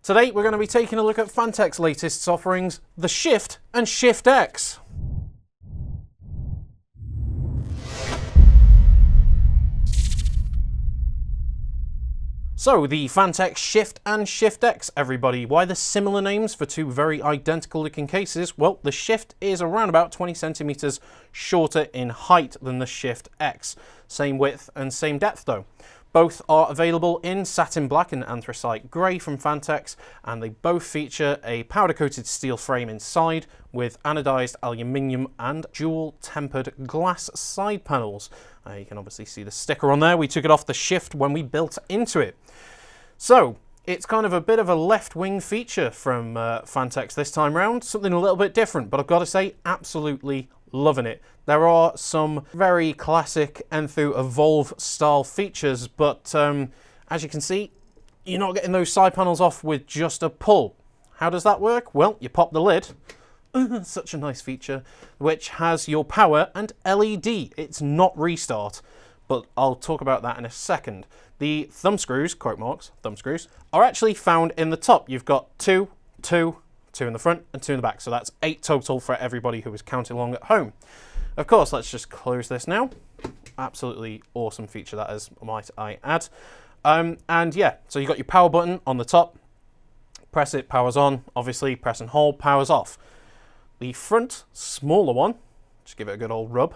Today we're going to be taking a look at Phanteks' latest offerings, the Shift and SHIFTX. So, the Phanteks Shift and SHIFTX, everybody. Why the similar names for two very identical looking cases? Well, the Shift is around about 20 centimeters shorter in height than the SHIFTX. Same width and same depth though. Both are available in satin black and anthracite grey from Phanteks, and they both feature a powder-coated steel frame inside with anodized aluminium and dual-tempered glass side panels. You can obviously see the sticker on there. We took it off the Shift when we built into it. So, it's kind of a bit of a left-wing feature from Phanteks this time round, something a little bit different, but I've got to say, absolutely loving it. There are some very classic Evolv style features, but as you can see, you're not getting those side panels off with just a pull. How does that work? Well, you pop the lid, such a nice feature, which has your power and LED. It's not restart, but I'll talk about that in a second. The thumb screws, quote marks, thumb screws, are actually found in the top. You've got two in the front and 2 in the back, so that's 8 total for everybody who is counting along at home. Of course, let's just close this now. Absolutely awesome feature that is, might I add. And yeah, so you've got your power button on the top. Press it, powers on. Obviously, press and hold, powers off. The front, smaller one, just give it a good old rub.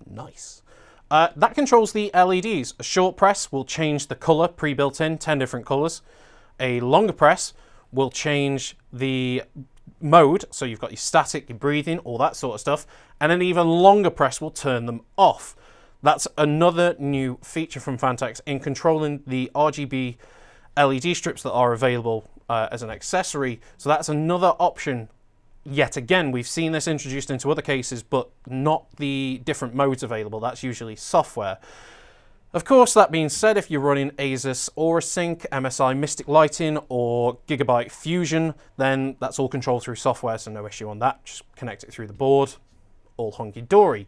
Nice. That controls the LEDs. A short press will change the colour, pre-built in, 10 different colours. A longer press will change the mode, so you've got your static, your breathing, all that sort of stuff, and an even longer press will turn them off. That's another new feature from Phanteks in controlling the RGB LED strips that are available as an accessory. So that's another option. Yet again, we've seen this introduced into other cases, but not the different modes available. That's usually software. Of course, that being said, if you're running Asus AuraSync, MSI Mystic Lighting, or Gigabyte Fusion, then that's all controlled through software, so no issue on that. Just connect it through the board, all honky-dory.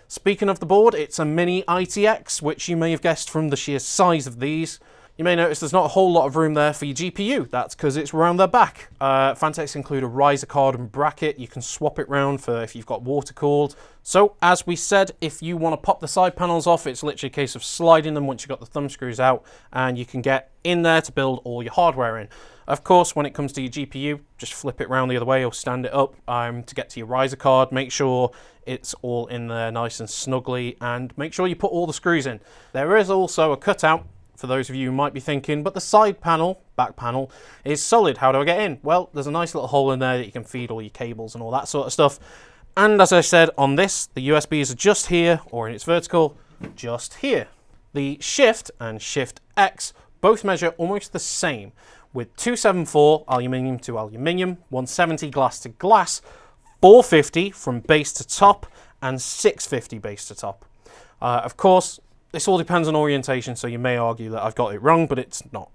Speaking of the board, it's a mini MITx, which you may have guessed from the sheer size of these. You may notice there's not a whole lot of room there for your GPU. That's because it's round the back. Phanteks include a riser card and bracket. You can swap it round for if you've got water cooled. So as we said, if you want to pop the side panels off, it's literally a case of sliding them once you've got the thumb screws out, and you can get in there to build all your hardware in. Of course, when it comes to your GPU, just flip it round the other way or stand it up to get to your riser card. Make sure it's all in there nice and snugly, and make sure you put all the screws in. There is also a cutout for those of you who might be thinking, but the side panel, back panel, is solid. How do I get in? Well, there's a nice little hole in there that you can feed all your cables and all that sort of stuff. And as I said on this, the USBs are just here, or in its vertical, just here. The Shift and SHIFTX both measure almost the same, with 274 aluminium to aluminium, 170 glass to glass, 450 from base to top, and 650 base to top. Of course, this all depends on orientation, so you may argue that I've got it wrong, but it's not.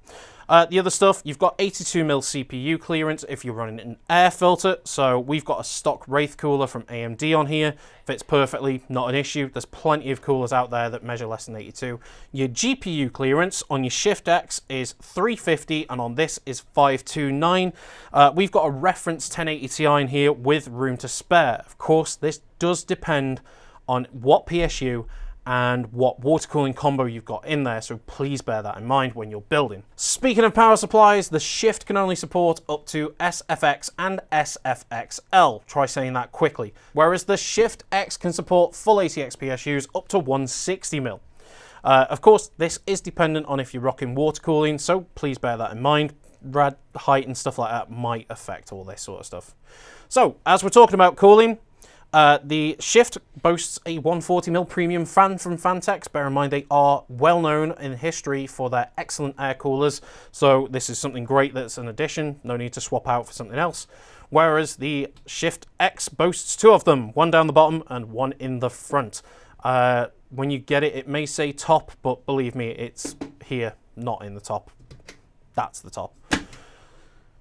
The other stuff, you've got 82mm CPU clearance if you're running an air filter. So we've got a stock Wraith cooler from AMD on here. Fits perfectly, not an issue. There's plenty of coolers out there that measure less than 82. Your GPU clearance on your SHIFTX is 350, and on this is 529. We've got a reference 1080 Ti in here with room to spare. Of course, this does depend on what PSU and what water cooling combo you've got in there, so please bear that in mind when you're building. Speaking of power supplies, the Shift can only support up to SFX and SFXL. Try saying that quickly. Whereas the SHIFTX can support full ATX PSUs up to 160mm. Of course, this is dependent on if you're rocking water cooling, so please bear that in mind. Rad height and stuff like that might affect all this sort of stuff. So, as we're talking about cooling, the Shift boasts a 140mm premium fan from Phanteks. Bear in mind they are well known in history for their excellent air coolers, so this is something great that's an addition, no need to swap out for something else. Whereas the SHIFTX boasts 2 of them, one down the bottom and one in the front. When you get it, it may say top, but believe me, it's here, not in the top. That's the top.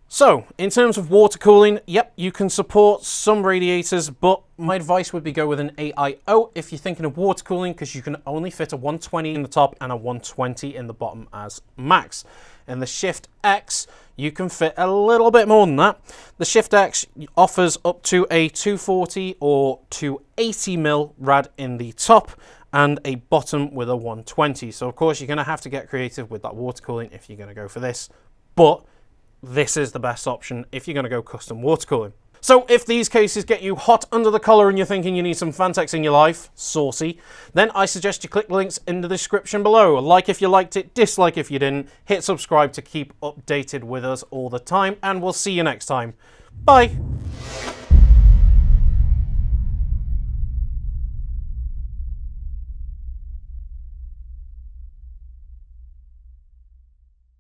So, in terms of water cooling, yep, you can support some radiators, but my advice would be go with an AIO if you're thinking of water cooling, because you can only fit a 120 in the top and a 120 in the bottom as max. In the ShiftX, you can fit a little bit more than that. The ShiftX offers up to a 240 or 280mm rad in the top and a bottom with a 120. So of course you're going to have to get creative with that water cooling if you're going to go for this, but this is the best option if you're going to go custom water cooling. So if these cases get you hot under the collar and you're thinking you need some Phanteks in your life, saucy, then I suggest you click the links in the description below. Like if you liked it, dislike if you didn't, hit subscribe to keep updated with us all the time, and we'll see you next time. Bye!